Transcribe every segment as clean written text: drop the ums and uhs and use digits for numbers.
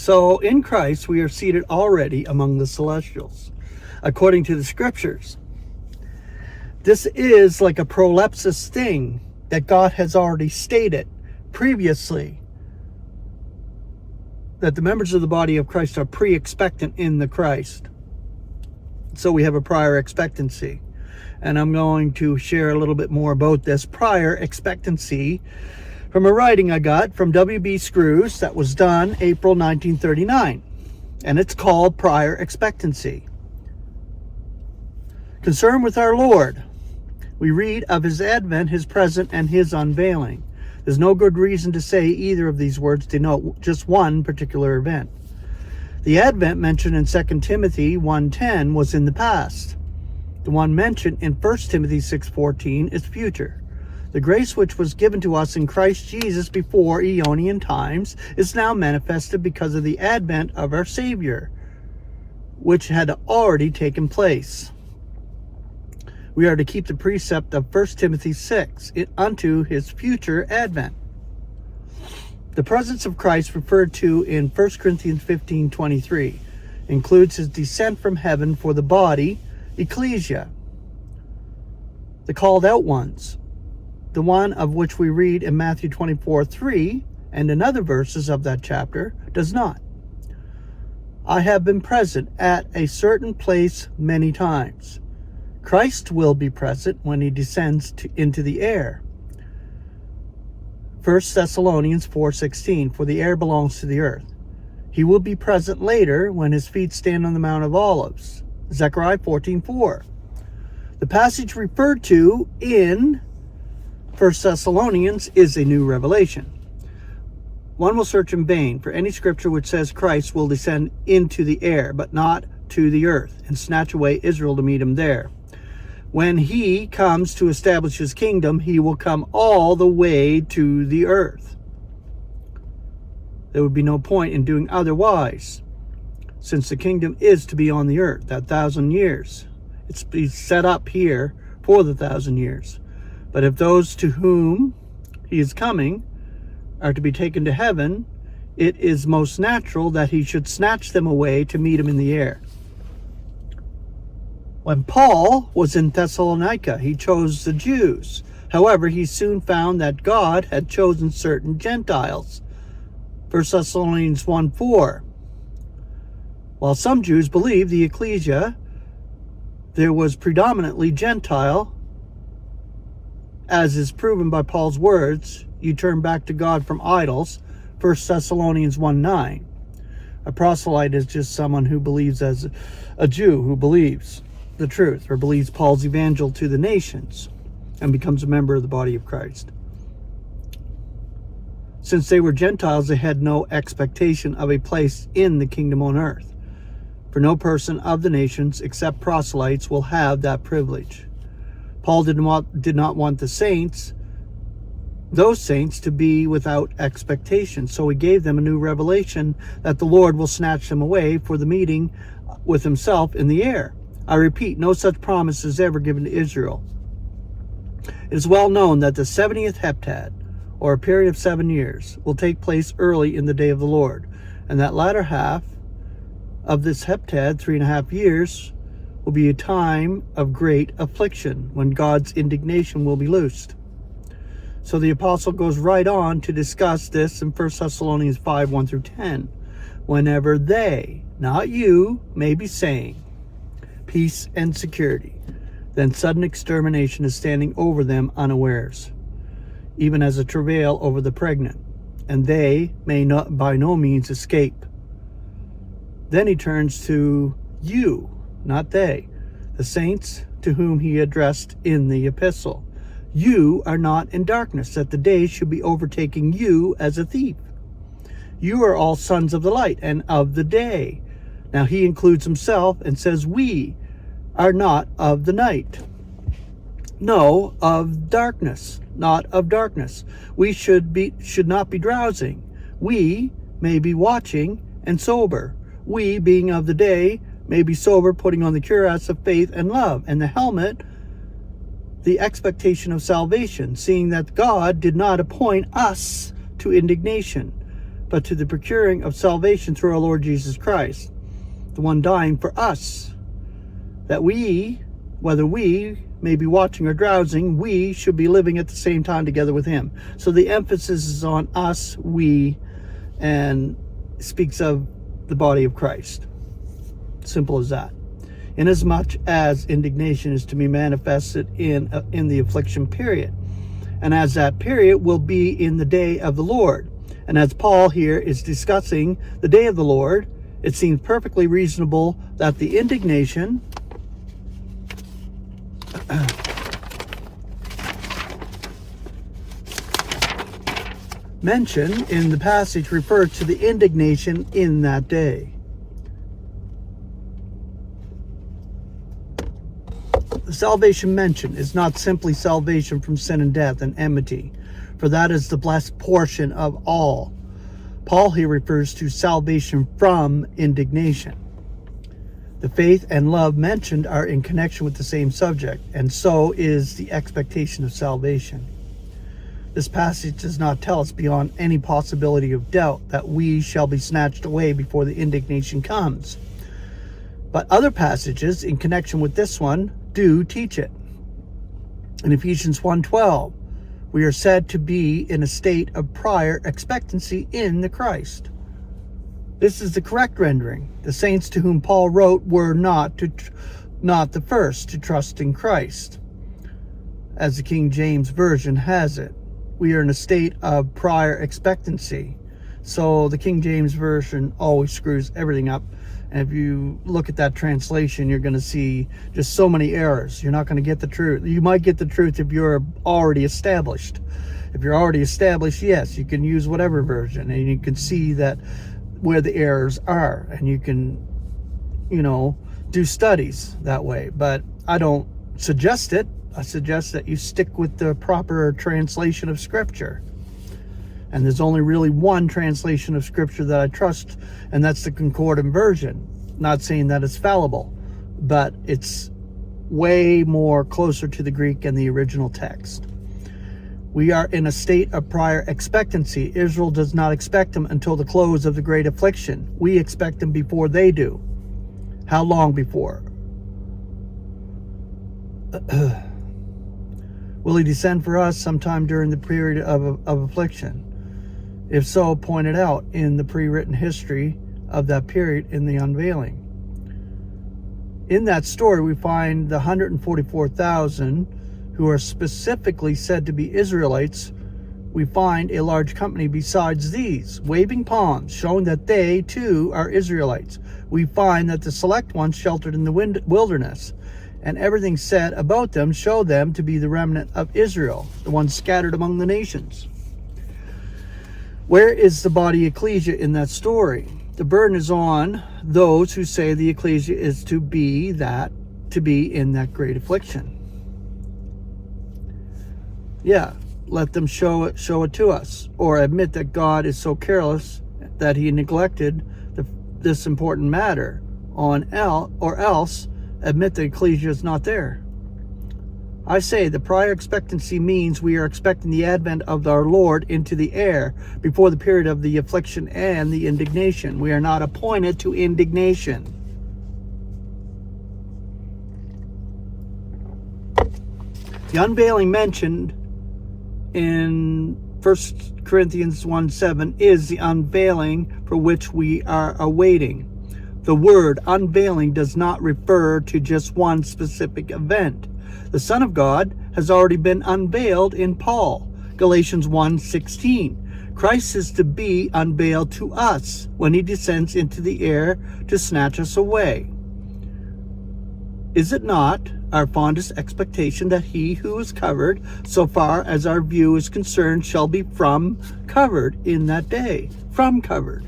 So in Christ we are seated already among the celestials, according to the scriptures. This is like a prolepsis thing that God has already stated previously, that the members of the body of Christ are pre-expectant in the Christ. So we have a prior expectancy. And I'm going to share a little bit more about this prior expectancy from a writing I got from W.B. Screws that was done April 1939. And it's called Prior Expectancy. Concerned with our Lord, we read of his advent, his present, and his unveiling. There's no good reason to say either of these words denote just one particular event. The advent mentioned in 2 Timothy 1:10 was in the past. The one mentioned in 1 Timothy 6:14 is future. The grace which was given to us in Christ Jesus before Aeonian times is now manifested because of the advent of our Savior, which had already taken place. We are to keep the precept of 1 Timothy 6 unto his future advent. The presence of Christ referred to in 1 Corinthians 15:23 includes his descent from heaven for the body, ecclesia, the called out ones, the one of which we read in Matthew 24:3 and in other verses of that chapter does not. I have been present at a certain place many times. Christ will be present when he descends into the air. 1 Thessalonians 4:16, for the air belongs to the earth. He will be present later when his feet stand on the Mount of Olives. Zechariah 14:4. The passage referred to in 1 Thessalonians is a new revelation. One will search in vain for any scripture which says Christ will descend into the air, but not to the earth, and snatch away Israel to meet him there. When he comes to establish his kingdom, he will come all the way to the earth. There would be no point in doing otherwise, since the kingdom is to be on the earth, that 1,000 years. It's set up here for the 1,000 years. But if those to whom he is coming are to be taken to heaven, it is most natural that he should snatch them away to meet him in the air. When Paul was in Thessalonica, he chose the Jews. However, he soon found that God had chosen certain Gentiles. 1 Thessalonians 1:4. While some Jews believed the ecclesia, there was predominantly Gentile, as is proven by Paul's words, you turn back to God from idols, 1 Thessalonians 1:9. A proselyte is just someone who believes as a Jew who believes the truth or believes Paul's evangel to the nations and becomes a member of the body of Christ. Since they were Gentiles, they had no expectation of a place in the kingdom on earth. For no person of the nations except proselytes will have that privilege. Paul did not want those saints to be without expectation, so he gave them a new revelation that the Lord will snatch them away for the meeting with himself in the air. I repeat, no such promise is ever given to Israel. It is well known that the 70th heptad, or a period of 7 years, will take place early in the day of the Lord, and that latter half of this heptad, 3.5 years, will be a time of great affliction, when God's indignation will be loosed. So the apostle goes right on to discuss this in 1 Thessalonians 5:1-10. Whenever they, not you, may be saying, peace and security, then sudden extermination is standing over them unawares, even as a travail over the pregnant, and they may not by no means escape. Then he turns to you, not they, the saints to whom he addressed in the epistle. You are not in darkness, that the day should be overtaking you as a thief. You are all sons of the light and of the day. Now he includes himself and says, we are not of the night. No, of darkness, not of darkness. We should not be drowsing. We may be watching and sober. We, being of the day, may be sober, putting on the cuirass of faith and love, and the helmet, the expectation of salvation, seeing that God did not appoint us to indignation, but to the procuring of salvation through our Lord Jesus Christ, the one dying for us, that we, whether we may be watching or drowsing, we should be living at the same time together with him. So the emphasis is on us, we, and speaks of the body of Christ. Simple as that. Inasmuch as indignation is to be manifested in the affliction period, and as that period will be in the day of the Lord. And as Paul here is discussing the day of the Lord, it seems perfectly reasonable that the indignation mentioned in the passage refers to the indignation in that day. The salvation mentioned is not simply salvation from sin and death and enmity, for that is the blessed portion of all. Paul here refers to salvation from indignation. The faith and love mentioned are in connection with the same subject, and so is the expectation of salvation. This passage does not tell us beyond any possibility of doubt that we shall be snatched away before the indignation comes. But other passages in connection with this one do teach it. In Ephesians 1:12, we are said to be in a state of prior expectancy in the Christ. This is the correct rendering. The saints to whom Paul wrote were not the first to trust in Christ, as the King James Version has it. We are in a state of prior expectancy. So the King James Version always screws everything up. And if you look at that translation, you're going to see just so many errors. You're not going to get the truth. You might get the truth if you're already established. If you're already established, yes, you can use whatever version, and you can see that where the errors are, and you can, do studies that way. But I don't suggest it. I suggest that you stick with the proper translation of Scripture. And there's only really one translation of Scripture that I trust, and that's the Concordant Version. Not saying that it's fallible, but it's way more closer to the Greek and the original text. We are in a state of prior expectancy. Israel does not expect him until the close of the great affliction. We expect him before they do. How long before? Will he descend for us sometime during the period of affliction? If so, pointed out in the pre-written history of that period in the unveiling. In that story, we find the 144,000 who are specifically said to be Israelites. We find a large company besides these, waving palms, showing that they too are Israelites. We find that the select ones sheltered in the wilderness, and everything said about them show them to be the remnant of Israel, the ones scattered among the nations. Where is the body ecclesia in that story? The burden is on those who say the ecclesia is to be in that great affliction. Yeah, let them show it to us, or admit that God is so careless that he neglected this important matter or else admit the ecclesia is not there. I say the prior expectancy means we are expecting the advent of our Lord into the air before the period of the affliction and the indignation. We are not appointed to indignation. The unveiling mentioned in 1 Corinthians 1:7 is the unveiling for which we are awaiting. The word unveiling does not refer to just one specific event. The Son of God has already been unveiled in Paul, Galatians 1:16. Christ is to be unveiled to us when he descends into the air to snatch us away. Is it not our fondest expectation that he who is covered, so far as our view is concerned, shall be from covered in that day? From covered.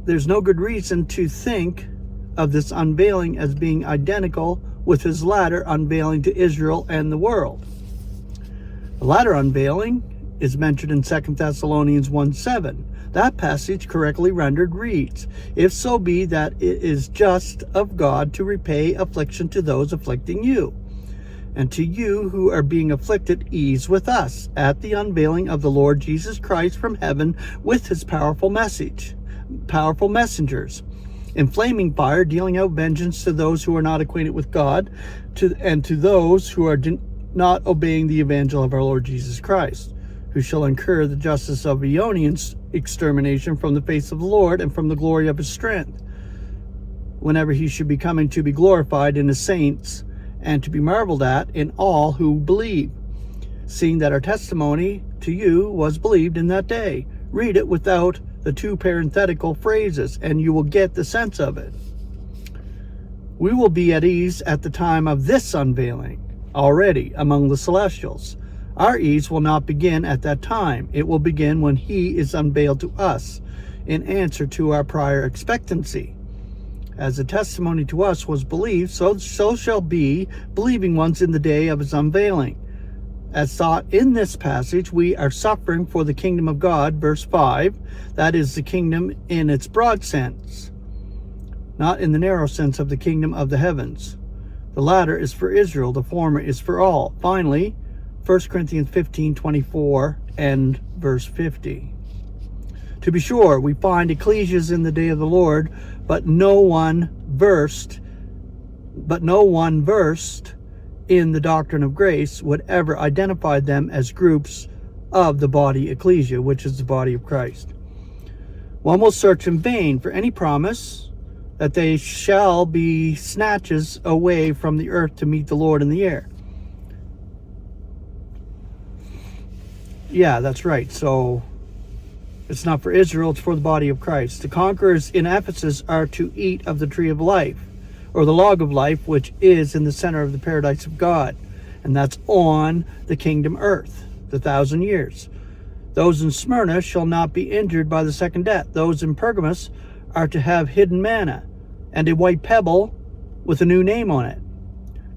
There's no good reason to think of this unveiling as being identical with his latter unveiling to Israel and the world. The latter unveiling is mentioned in 2 Thessalonians 1:7. That passage correctly rendered reads, "If so be that it is just of God to repay affliction to those afflicting you, And to you who are being afflicted, ease with us at the unveiling of the Lord Jesus Christ from heaven with his powerful messengers, in flaming fire, dealing out vengeance to those who are not acquainted with God, and to those who are not obeying the evangel of our Lord Jesus Christ, who shall incur the justice of Eonion's extermination from the face of the Lord and from the glory of his strength, whenever he should be coming to be glorified in his saints, and to be marveled at in all who believe, seeing that our testimony to you was believed in that day. Read it without the two parenthetical phrases, and you will get the sense of it. We will be at ease at the time of this unveiling, already among the celestials. Our ease will not begin at that time. It will begin when he is unveiled to us, in answer to our prior expectancy. As the testimony to us was believed, so shall be believing ones in the day of his unveiling. As thought in this passage, we are suffering for the kingdom of God, verse 5, that is the kingdom in its broad sense, not in the narrow sense of the kingdom of the heavens. The latter is for Israel, the former is for all. Finally, 1 Corinthians 15:24 and verse 50. To be sure, we find ecclesias in the day of the Lord, but no one versed in the doctrine of grace would ever identify them as groups of the body ecclesia, which is the body of Christ. One will search in vain for any promise that they shall be snatches away from the earth to meet the Lord in the air. Yeah, that's right. So it's not for Israel, it's for the body of Christ. The conquerors in Ephesus are to eat of the tree of life, or the log of life, which is in the center of the paradise of God. And that's on the kingdom earth, the 1,000 years. Those in Smyrna shall not be injured by the second death. Those in Pergamos are to have hidden manna, and a white pebble with a new name on it.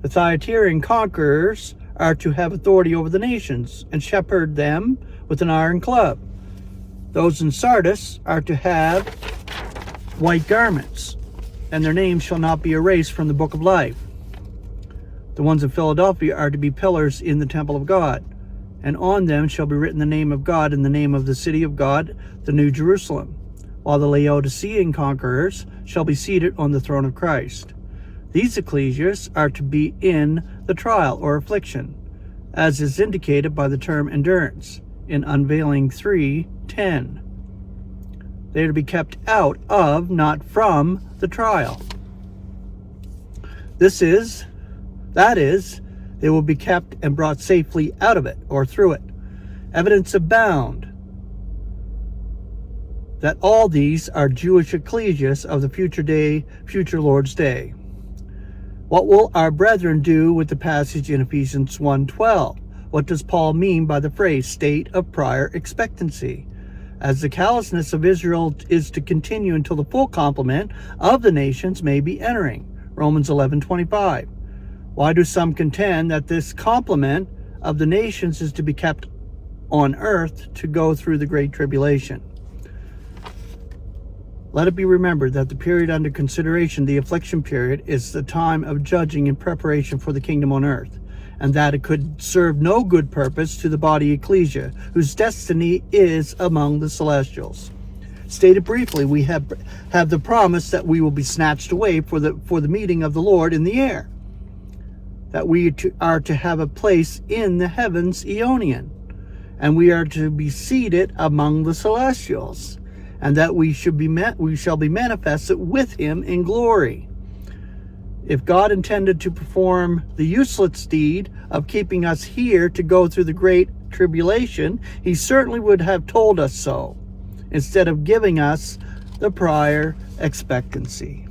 The Thyatiran conquerors are to have authority over the nations, and shepherd them with an iron club. Those in Sardis are to have white garments, and their names shall not be erased from the book of life. The ones in Philadelphia are to be pillars in the temple of God, and on them shall be written the name of God and the name of the city of God, the New Jerusalem, while the Laodicean conquerors shall be seated on the throne of Christ. These ecclesias are to be in the trial or affliction, as is indicated by the term endurance in Unveiling 3:10. They are to be kept out of, not from, the trial. That is, they will be kept and brought safely out of it or through it. Evidence abound that all these are Jewish ecclesias of the future Lord's day. What will our brethren do with the passage in Ephesians 1:12? What does Paul mean by the phrase state of prior expectancy? As the callousness of Israel is to continue until the full complement of the nations may be entering. Romans 11:25. Why do some contend that this complement of the nations is to be kept on earth to go through the great tribulation? Let it be remembered that the period under consideration, the affliction period, is the time of judging in preparation for the kingdom on earth, and that it could serve no good purpose to the body ecclesia, whose destiny is among the celestials. Stated briefly, we have the promise that we will be snatched away for the meeting of the Lord in the air, that we are to have a place in the heavens Aeonian, and we are to be seated among the celestials, and that we shall be manifested with him in glory. If God intended to perform the useless deed of keeping us here to go through the great tribulation, he certainly would have told us so, instead of giving us the prior expectancy.